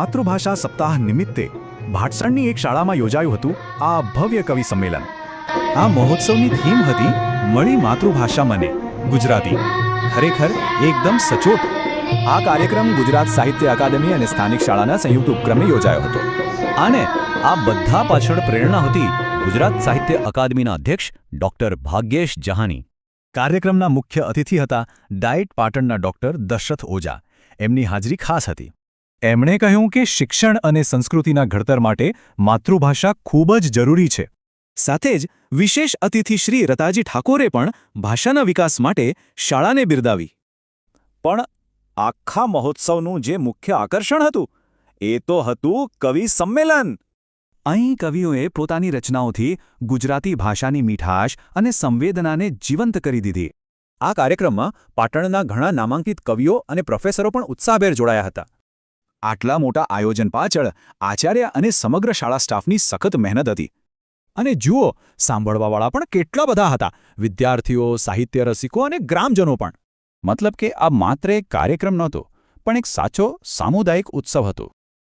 માતૃભાષા સપ્તાહ નિમિત્તે ભાટસણની એક શાળામાં યોજાયું હતું આ ભવ્ય કવિ સંમેલન. આ મહોત્સવની થીમ હતી મળી માતૃભાષા મને ગુજરાતી. ખરેખર એકદમ સચોટ. આ કાર્યક્રમ ગુજરાત સાહિત્ય અકાદમી અને સ્થાનિક શાળાના સંયુક્ત ઉપક્રમે યોજાયો હતો. અને આ બધા પાછળ પ્રેરણા હતી ગુજરાત સાહિત્ય અકાદમીના અધ્યક્ષ ડૉક્ટર ભાગ્યેશ જહાની. કાર્યક્રમના મુખ્ય અતિથિ હતા ડાયટ પાટણના ડૉક્ટર દશરથ ઓઝા. એમની હાજરી ખાસ હતી. એમણે કહ્યું કે શિક્ષણ અને સંસ્કૃતિના ઘડતર માટે માતૃભાષા ખૂબ જ જરૂરી છે. સાથે જ વિશેષ અતિથિ શ્રી રતાજી ઠાકોરે પણ ભાષાના વિકાસ માટે શાળાને બિરદાવી. પણ આખા મહોત્સવનું જે મુખ્ય આકર્ષણ હતું એ તો હતું કવિ સંમેલન. અહીં કવિઓએ પોતાની રચનાઓથી ગુજરાતી ભાષાની મીઠાશ અને સંવેદનાને જીવંત કરી દીધી. આ કાર્યક્રમમાં પાટણના ઘણા નામાંકિત કવિઓ અને પ્રોફેસરો પણ ઉત્સાહભેર જોડાયા હતા. આટલા મોટા આયોજન પાછળ આચાર્ય અને સમગ્ર શાળા સ્ટાફની સખત મહેનત હતી. અને જુઓ, સાંભળવાવાળા પણ કેટલા બધા હતા. વિદ્યાર્થીઓ, સાહિત્ય રસિકો અને ગ્રામજનો પણ. મતલબ કે આ માત્ર એક કાર્યક્રમ નહોતો, પણ એક સાચો સામુદાયિક ઉત્સવ હતો.